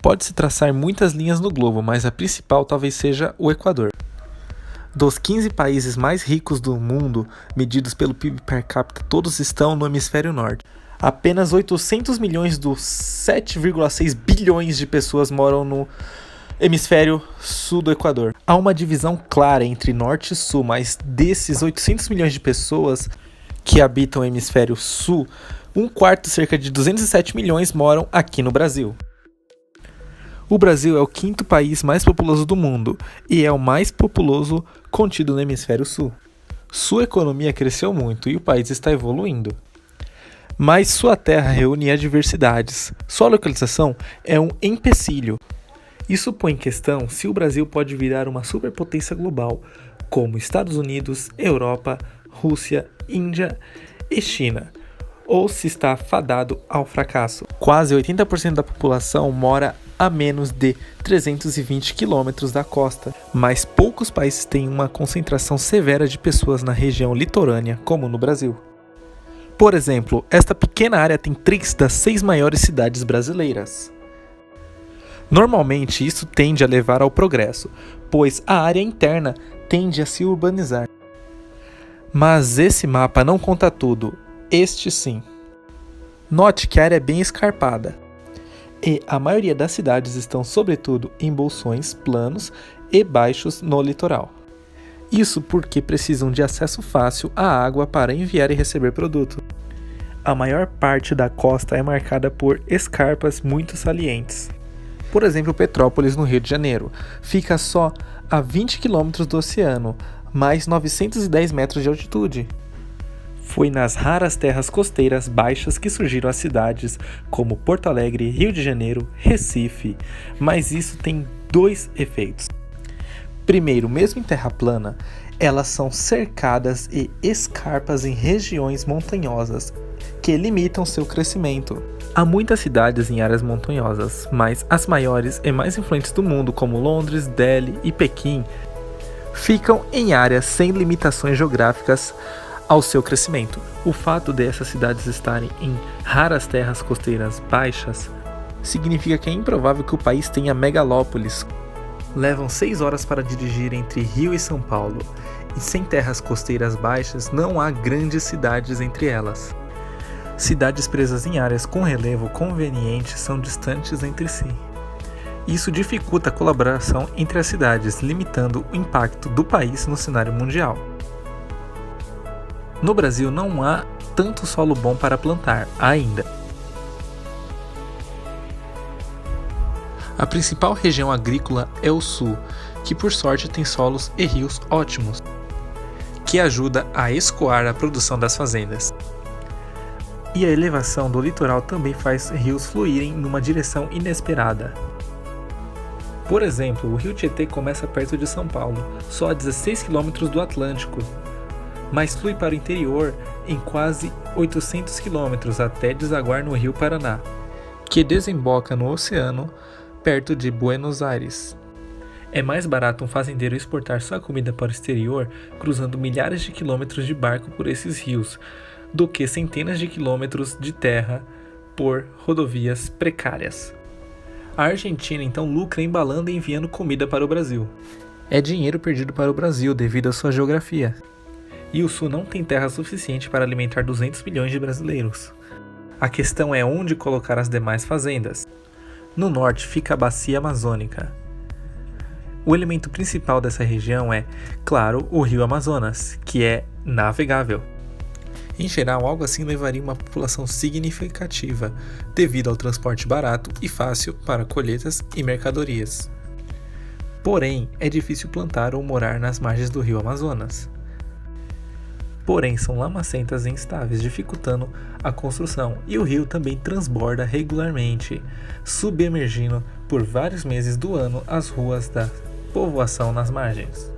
Pode-se traçar muitas linhas no globo, mas a principal talvez seja o Equador. Dos 15 países mais ricos do mundo, medidos pelo PIB per capita, todos estão no hemisfério norte. Apenas 800 milhões dos 7,6 bilhões de pessoas moram no hemisfério sul do Equador. Há uma divisão clara entre norte e sul, mas desses 800 milhões de pessoas que habitam o hemisfério sul, um quarto, cerca de 207 milhões, moram aqui no Brasil. O Brasil é o quinto país mais populoso do mundo e é o mais populoso contido no hemisfério sul. Sua economia cresceu muito e o país está evoluindo. Mas sua terra reúne adversidades. Sua localização é um empecilho. Isso põe em questão se o Brasil pode virar uma superpotência global, como Estados Unidos, Europa, Rússia, Índia e China, ou se está fadado ao fracasso. Quase 80% da população mora a menos de 320 quilômetros da costa, mas poucos países têm uma concentração severa de pessoas na região litorânea, como no Brasil. Por exemplo, esta pequena área tem 3 das 6 maiores cidades brasileiras. Normalmente, isso tende a levar ao progresso, pois a área interna tende a se urbanizar. Mas esse mapa não conta tudo, este sim. Note que a área é bem escarpada, e a maioria das cidades estão sobretudo em bolsões planos e baixos no litoral. Isso porque precisam de acesso fácil à água para enviar e receber produtos. A maior parte da costa é marcada por escarpas muito salientes. Por exemplo, Petrópolis, no Rio de Janeiro, fica só a 20 km do oceano, mais 910 metros de altitude. Foi nas raras terras costeiras baixas que surgiram as cidades como Porto Alegre, Rio de Janeiro, Recife, mas isso tem 2 efeitos. Primeiro, mesmo em terra plana, elas são cercadas e escarpas em regiões montanhosas que limitam seu crescimento. Há muitas cidades em áreas montanhosas, mas as maiores e mais influentes do mundo, como Londres, Delhi e Pequim, ficam em áreas sem limitações geográficas ao seu crescimento. O fato dessas cidades estarem em raras terras costeiras baixas significa que é improvável que o país tenha megalópolis. Levam 6 horas para dirigir entre Rio e São Paulo, e sem terras costeiras baixas não há grandes cidades entre elas. Cidades presas em áreas com relevo conveniente são distantes entre si. Isso dificulta a colaboração entre as cidades, limitando o impacto do país no cenário mundial. No Brasil não há tanto solo bom para plantar ainda. A principal região agrícola é o sul, que por sorte tem solos e rios ótimos, que ajuda a escoar a produção das fazendas. E a elevação do litoral também faz rios fluírem numa direção inesperada. Por exemplo, o rio Tietê começa perto de São Paulo, só a 16 km do Atlântico, mas flui para o interior em quase 800 km até desaguar no rio Paraná, que desemboca no oceano perto de Buenos Aires. É mais barato um fazendeiro exportar sua comida para o exterior cruzando milhares de quilômetros de barco por esses rios, do que centenas de quilômetros de terra por rodovias precárias. A Argentina então lucra embalando e enviando comida para o Brasil. É dinheiro perdido para o Brasil devido à sua geografia. E o Sul não tem terra suficiente para alimentar 200 milhões de brasileiros. A questão é onde colocar as demais fazendas. No norte fica a bacia amazônica. O elemento principal dessa região é, claro, o rio Amazonas, que é navegável. Em geral, algo assim levaria uma população significativa, devido ao transporte barato e fácil para colheitas e mercadorias. Porém, é difícil plantar ou morar nas margens do rio Amazonas. Porém, são lamacentas e instáveis, dificultando a construção, e o rio também transborda regularmente, submergindo por vários meses do ano as ruas da povoação nas margens.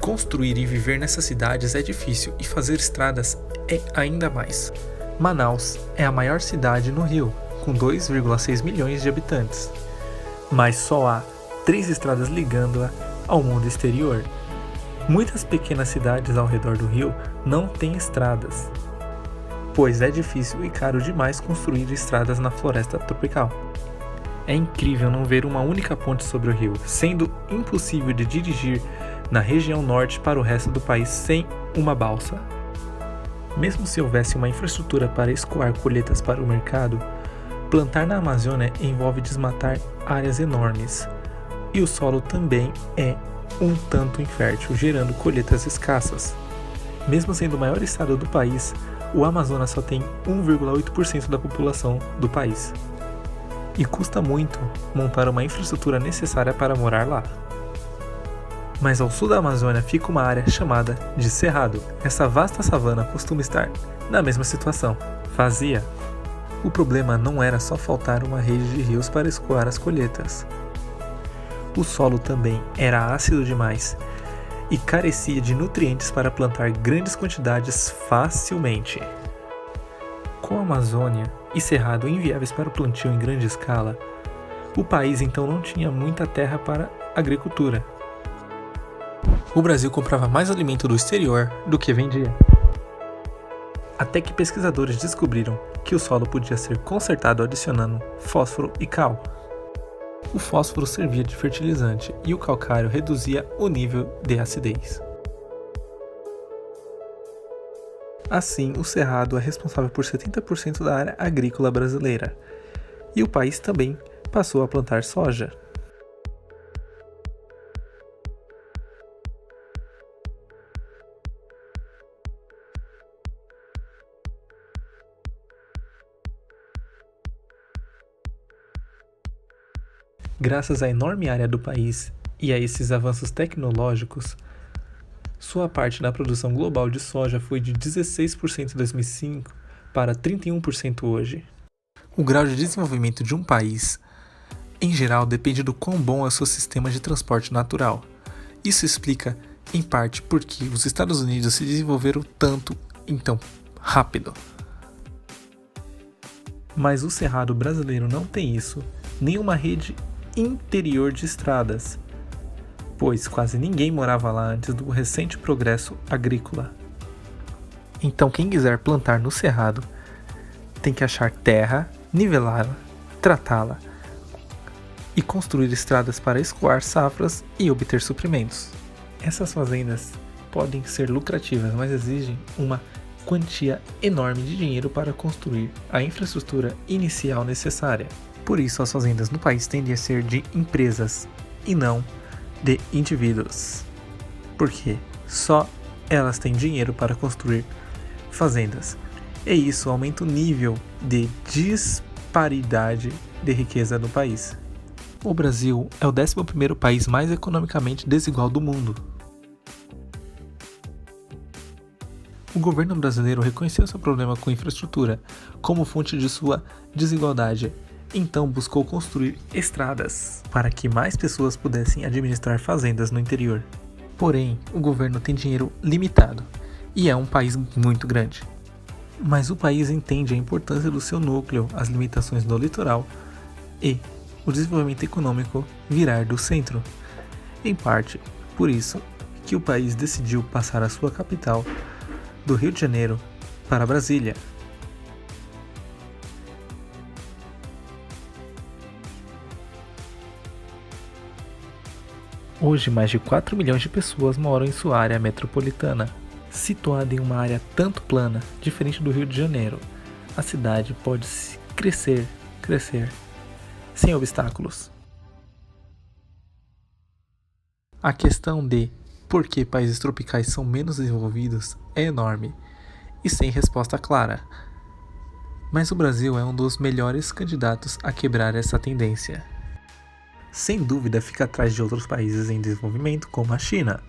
Construir e viver nessas cidades é difícil e fazer estradas é ainda mais. Manaus é a maior cidade no Rio, com 2,6 milhões de habitantes, mas só há 3 estradas ligando-a ao mundo exterior. Muitas pequenas cidades ao redor do rio não têm estradas, pois é difícil e caro demais construir estradas na floresta tropical. É incrível não ver uma única ponte sobre o rio, sendo impossível de dirigir na região norte para o resto do país sem uma balsa. Mesmo se houvesse uma infraestrutura para escoar colheitas para o mercado, plantar na Amazônia envolve desmatar áreas enormes, e o solo também é um tanto infértil, gerando colheitas escassas. Mesmo sendo o maior estado do país, o Amazonas só tem 1,8% da população do país. E custa muito montar uma infraestrutura necessária para morar lá. Mas ao sul da Amazônia fica uma área chamada de Cerrado. Essa vasta savana costuma estar na mesma situação, vazia. O problema não era só faltar uma rede de rios para escoar as colheitas. O solo também era ácido demais e carecia de nutrientes para plantar grandes quantidades facilmente. Com a Amazônia e Cerrado inviáveis para o plantio em grande escala, o país então não tinha muita terra para agricultura. O Brasil comprava mais alimento do exterior do que vendia. Até que pesquisadores descobriram que o solo podia ser consertado adicionando fósforo e cal. O fósforo servia de fertilizante e o calcário reduzia o nível de acidez. Assim, o Cerrado é responsável por 70% da área agrícola brasileira, e o país também passou a plantar soja. Graças à enorme área do país e a esses avanços tecnológicos, sua parte na produção global de soja foi de 16% em 2005 para 31% hoje. O grau de desenvolvimento de um país, em geral, depende do quão bom é o seu sistema de transporte natural. Isso explica, em parte, por que os Estados Unidos se desenvolveram tanto e tão rápido. Mas o Cerrado brasileiro não tem isso, nem uma rede interior de estradas, pois quase ninguém morava lá antes do recente progresso agrícola. Então quem quiser plantar no Cerrado tem que achar terra, nivelá-la, tratá-la e construir estradas para escoar safras e obter suprimentos. Essas fazendas podem ser lucrativas, mas exigem uma quantia enorme de dinheiro para construir a infraestrutura inicial necessária. Por isso, as fazendas no país tendem a ser de empresas e não de indivíduos, porque só elas têm dinheiro para construir fazendas, e isso aumenta o nível de disparidade de riqueza no país. O Brasil é o 11º país mais economicamente desigual do mundo. O governo brasileiro reconheceu seu problema com infraestrutura como fonte de sua desigualdade. Então buscou construir estradas para que mais pessoas pudessem administrar fazendas no interior. Porém, o governo tem dinheiro limitado e é um país muito grande. Mas o país entende a importância do seu núcleo, as limitações do litoral e o desenvolvimento econômico virar do centro. Em parte, por isso que o país decidiu passar a sua capital do Rio de Janeiro para Brasília. Hoje, mais de 4 milhões de pessoas moram em sua área metropolitana. Situada em uma área tanto plana, diferente do Rio de Janeiro, a cidade pode crescer, sem obstáculos. A questão de por que países tropicais são menos desenvolvidos é enorme e sem resposta clara. Mas o Brasil é um dos melhores candidatos a quebrar essa tendência. Sem dúvida fica atrás de outros países em desenvolvimento, como a China.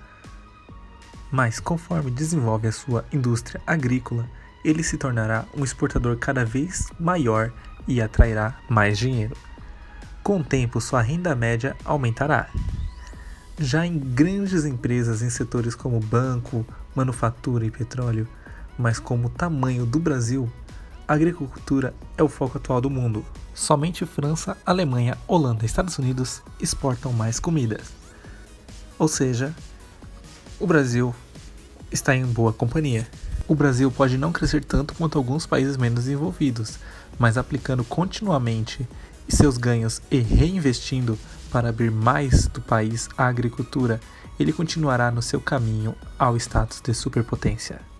Mas conforme desenvolve a sua indústria agrícola, ele se tornará um exportador cada vez maior e atrairá mais dinheiro. Com o tempo, sua renda média aumentará. Já em grandes empresas em setores como banco, manufatura e petróleo, mas como o tamanho do Brasil, a agricultura é o foco atual do mundo. Somente França, Alemanha, Holanda e Estados Unidos exportam mais comidas. Ou seja, o Brasil está em boa companhia. O Brasil pode não crescer tanto quanto alguns países menos desenvolvidos, mas aplicando continuamente e seus ganhos e reinvestindo para abrir mais do país à agricultura, ele continuará no seu caminho ao status de superpotência.